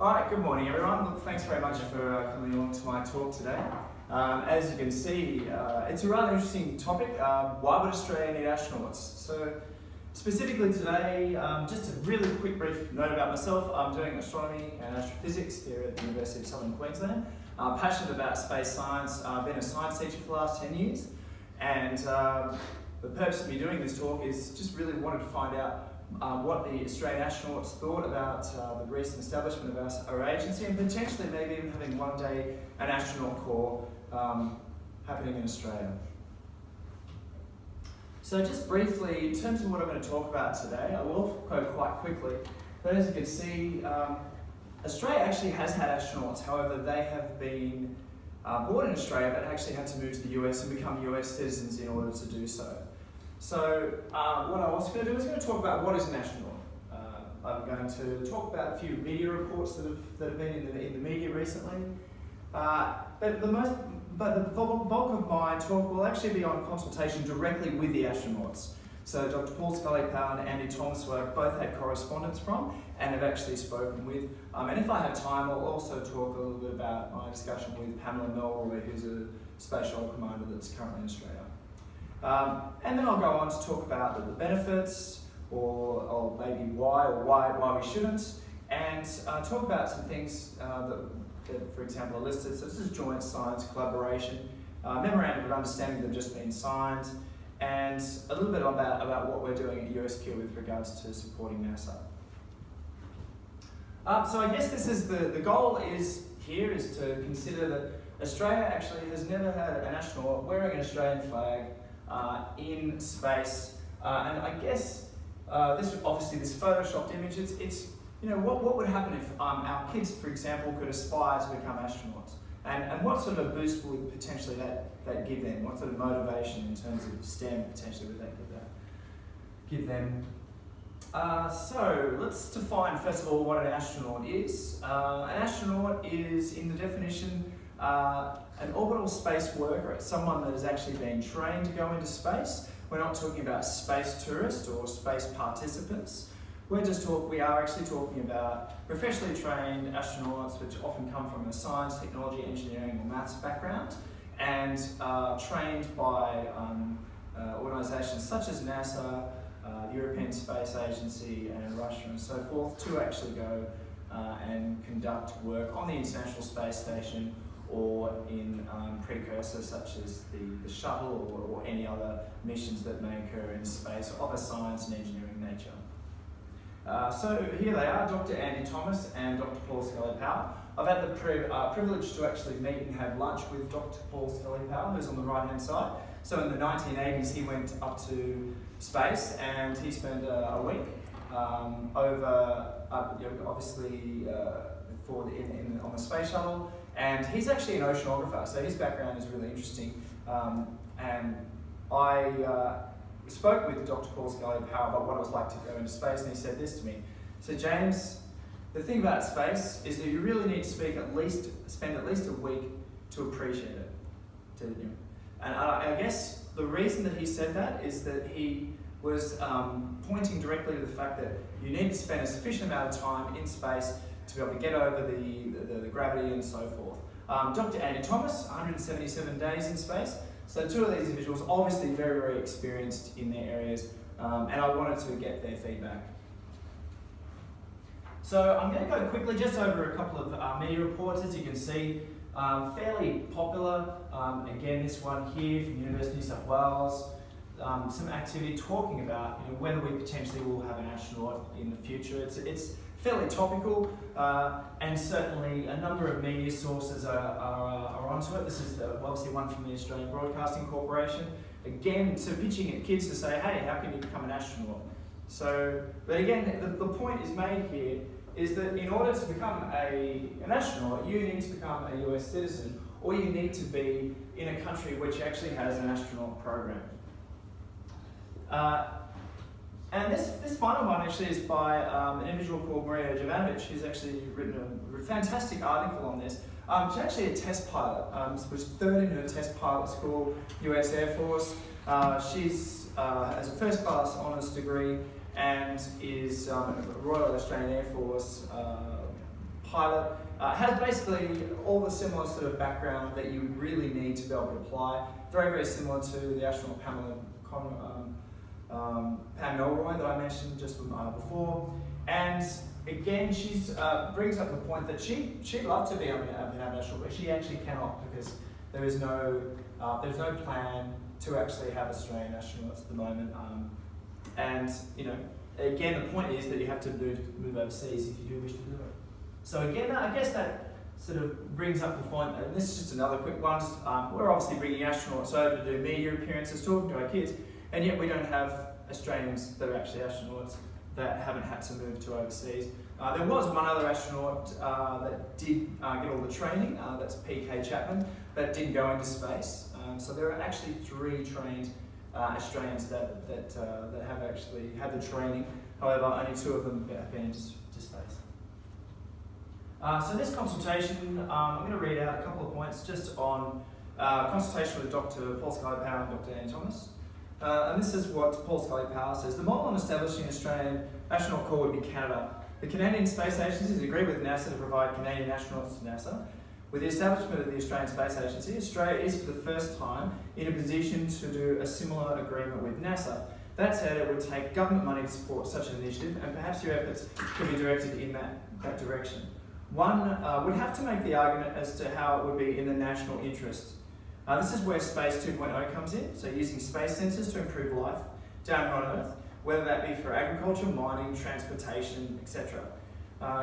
All right, good morning everyone. Look, thanks very much for coming along to my talk today. As you can see, it's a rather interesting topic. Why would Australia need astronauts? So specifically today, just a really quick brief note about myself. I'm doing astronomy and astrophysics here at the University of Southern Queensland. I'm passionate about space science. I've been a science teacher for the last 10 years. And the purpose of me doing this talk is just really wanted to find out what the Australian astronauts thought about the recent establishment of our agency, and potentially maybe even having one day an astronaut corps happening in Australia. So just briefly, in terms of what I'm going to talk about today, I will go quite quickly, but as you can see, Australia actually has had astronauts. However, they have been born in Australia but actually had to move to the US and become US citizens in order to do so. So what I was going to do is going to talk about what is an astronaut. I'm going to talk about a few media reports that have been in the media recently. But the bulk of my talk will actually be on consultation directly with the astronauts. So Dr. Paul Scully-Power and Andy Thomas, who I've both had correspondence from and have actually spoken with. And if I have time, I'll also talk a little bit about my discussion with Pamela Melroy, who's a Space Shuttle commander that's currently in Australia. And then I'll go on to talk about the benefits, or maybe why we shouldn't, and talk about some things that, for example, are listed. So this is joint science collaboration, memorandum of understanding that have just been signed, and a little bit about what we're doing at USQ with regards to supporting NASA. So I guess this is the goal is to consider that Australia actually has never had an astronaut wearing an Australian flag in space, and I guess this photoshopped image. It's what would happen if our kids, for example, could aspire to become astronauts, and what sort of boost would potentially that give them? What sort of motivation in terms of STEM potentially would that give them? So let's define first of all what an astronaut is. An astronaut is, in the definition, an orbital space worker, someone that has actually been trained to go into space. We're not talking about space tourists or space participants. We are actually talking about professionally trained astronauts, which often come from a science, technology, engineering or maths background, and trained by organisations such as NASA, the European Space Agency and Russia and so forth, to actually go and conduct work on the International Space Station or in precursors such as the shuttle or any other missions that may occur in space of a science and engineering nature. So here they are, Dr. Andy Thomas and Dr. Paul Scully-Power. I've had the privilege to actually meet and have lunch with Dr. Paul Scully-Power, who's on the right-hand side. So in the 1980s, he went up to space and he spent a week on the space shuttle. And he's actually an oceanographer, so his background is really interesting. And I spoke with Dr. Paul Scully-Power about what it was like to go into space, and he said this to me. So James, the thing about space is that you really need to spend at least a week to appreciate it. And I guess the reason that he said that is that he was pointing directly to the fact that you need to spend a sufficient amount of time in space to be able to get over the gravity and so forth. Dr. Andy Thomas, 177 days in space. So two of these individuals, obviously very, very experienced in their areas, and I wanted to get their feedback. So I'm going to go quickly just over a couple of media reports. As you can see, fairly popular. Again, this one here from University of New South Wales. Some activity talking about whether we potentially will have an astronaut in the future. It's fairly topical, and certainly a number of media sources are onto it. This is obviously one from the Australian Broadcasting Corporation. Again, so pitching at kids to say, hey, how can you become an astronaut? So, but again, the point is made here is that in order to become an astronaut, you need to become a US citizen, or you need to be in a country which actually has an astronaut program. And this final one actually is by an individual called Maria Jovanovic, who's actually written a fantastic article on this. She's actually a test pilot. Was third in her test pilot school, US Air Force. She's has a first class honours degree and is a Royal Australian Air Force pilot. Has basically all the similar sort of background that you really need to be able to apply. Very, very similar to the astronaut Pam Melroy that I mentioned just before. And again, she brings up the point that she'd love to be on the national, but she actually cannot because there's no plan to actually have Australian astronauts at the moment. And you know, again, the point is that you have to move overseas if you do wish to do it. So again, I guess that sort of brings up the point, and this is just another quick one. We're obviously bringing astronauts over to do media appearances, talking to our kids, and yet we don't have Australians that are actually astronauts that haven't had to move to overseas. There was one other astronaut that did get all the training, that's PK Chapman, that didn't go into space. So there are actually 3 trained Australians that have actually had the training. However, only 2 of them have been into space. So this consultation, I'm going to read out a couple of points just on consultation with Dr. Paul Scully-Power and Dr. Annie Thomas. And this is what Paul Scully-Power says. The model on establishing an Australian astronaut corps would be Canada. The Canadian Space Agency has agreed with NASA to provide Canadian astronauts to NASA. With the establishment of the Australian Space Agency, Australia is for the first time in a position to do a similar agreement with NASA. That said, it would take government money to support such an initiative, and perhaps your efforts could be directed in that direction. One would have to make the argument as to how it would be in the national interest. This is where Space 2.0 comes in, so using space sensors to improve life down here on Earth, whether that be for agriculture, mining, transportation, etc.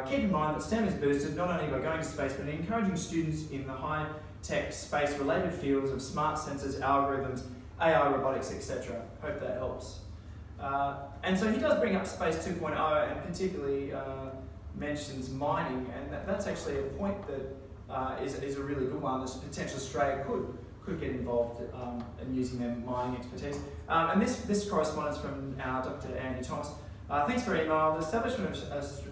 Keep in mind that STEM is boosted not only by going to space, but encouraging students in the high-tech space-related fields of smart sensors, algorithms, AI, robotics, etc. Hope that helps. And so he does bring up Space 2.0 and particularly mentions mining, and that's actually a point that is a really good one. This potential Australia could get involved in using their mining expertise. And this correspondence from Dr. Andy Thomas. Thanks for your email. The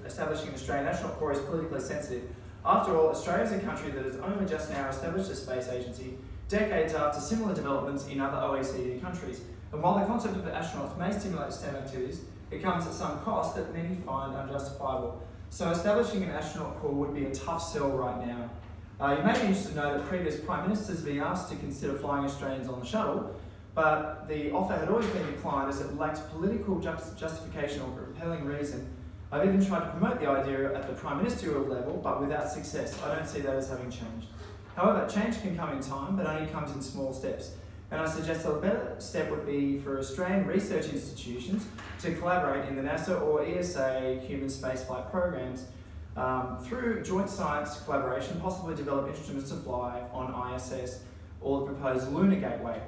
establishing an Australian National Corps is politically sensitive. After all, Australia is a country that has only just now established a space agency, decades after similar developments in other OECD countries. And while the concept of the astronauts may stimulate STEM activities, it comes at some cost that many find unjustifiable. So establishing an astronaut corps would be a tough sell right now. You may be interested to know that previous Prime Ministers have been asked to consider flying Australians on the shuttle, but the offer had always been declined as it lacked political justification or compelling reason. I've even tried to promote the idea at the Prime Ministerial level, but without success. I don't see that as having changed. However, change can come in time, but only comes in small steps. And I suggest that a better step would be for Australian research institutions to collaborate in the NASA or ESA human spaceflight programs through joint science collaboration, possibly develop instruments to fly on ISS or the proposed Lunar Gateway.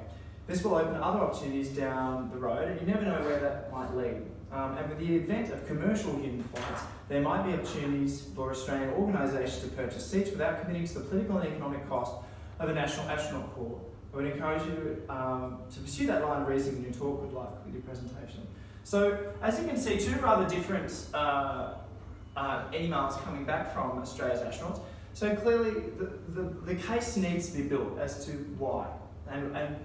This will open other opportunities down the road, and you never know where that might lead. And with the advent of commercial human flights, there might be opportunities for Australian organisations to purchase seats without committing to the political and economic cost of a national astronaut corps. I would encourage you to pursue that line of reasoning in your talk. Good luck with your presentation. So, as you can see, 2 rather different emails coming back from Australia's astronauts. So clearly, the case needs to be built as to why. And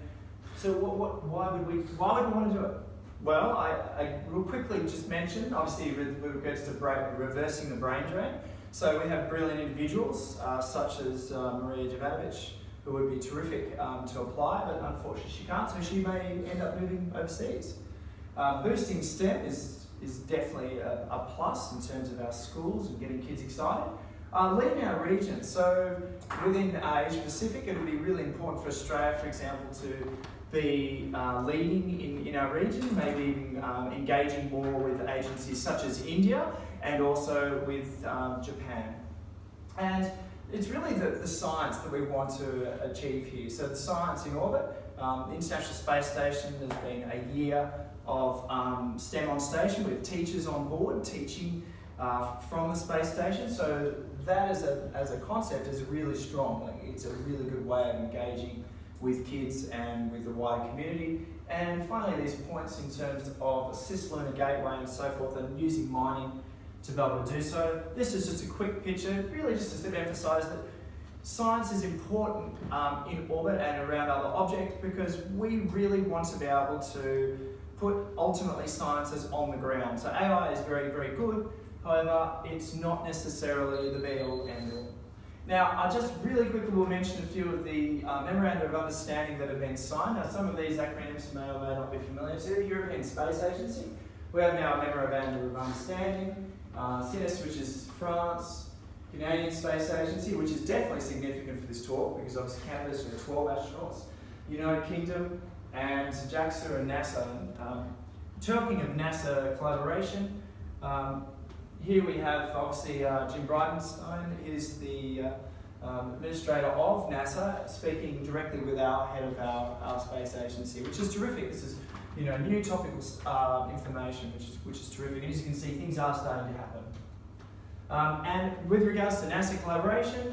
so, why would we want to do it? Well, I will quickly just mention, obviously, with regards to reversing the brain drain. So we have brilliant individuals such as Maria Jovanovic, who would be terrific to apply, but unfortunately she can't, so she may end up moving overseas. Boosting STEM is definitely a plus in terms of our schools and getting kids excited. Leading our region, so within Asia Pacific, it would be really important for Australia, for example, to be leading in our region, maybe even engaging more with agencies such as India and also with Japan. And it's really the science that we want to achieve here. So the science in orbit, the International Space Station, there's been a year of STEM on station with teachers on board teaching from the space station. So that as a concept is really strong. Like, it's a really good way of engaging with kids and with the wider community. And finally, these points in terms of Cis Lunar Gateway and so forth, and using mining to be able to do so. This is just a quick picture, really just to sort of emphasise that science is important in orbit and around other objects, because we really want to be able to put ultimately sciences on the ground. So AI is very, very good, However, it's not necessarily the be-all, end-all. Now, I just really quickly will mention a few of the memoranda of understanding that have been signed. Now, some of these acronyms may or may not be familiar to you. European Space Agency. We have now a memorandum of understanding. CNES, which is France. Canadian Space Agency, which is definitely significant for this talk because obviously Canada's got 12 astronauts. United Kingdom and JAXA and NASA. Talking of NASA collaboration, here we have obviously Jim Bridenstine is the administrator of NASA, speaking directly with our head of our space agency, which is terrific. This is new topical information, which is terrific. And as you can see, things are starting to happen. And with regards to NASA collaboration,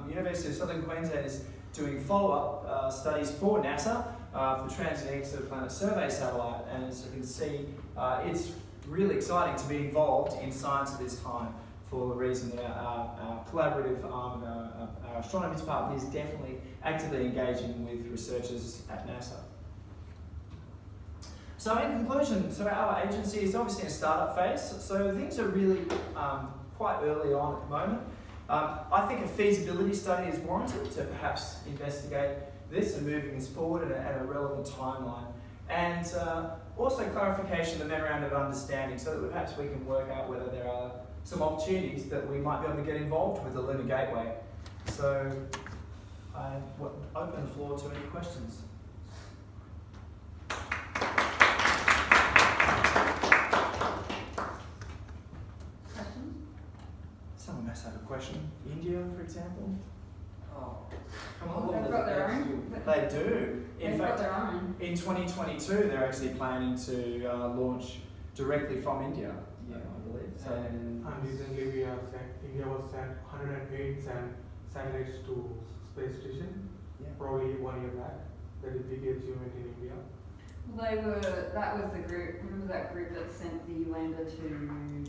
University of Southern Queensland is doing follow-up studies for NASA for the Transit Exoplanet Survey Satellite, and as you can see, it's really exciting to be involved in science at this time for the reason that our collaborative arm, our astronomy department is definitely actively engaging with researchers at NASA. So in conclusion, our agency is obviously in a startup phase, so things are really quite early on at the moment. I think a feasibility study is warranted to perhaps investigate this and moving this forward at a relevant timeline. And also clarification of the memorandum of understanding so that perhaps we can work out whether there are some opportunities that we might be able to get involved with the Lunar Gateway. So I open the floor to any questions. Someone must have a question. India, for example? Oh, They've got their own. They do. They've got their own. In 2022, they're actually planning to launch directly from India, I believe. So, and recently we have India was sent 108 satellites to space station, probably 1 year back. That is a big achievement in India. Well, that was the group, remember that group that sent the lander to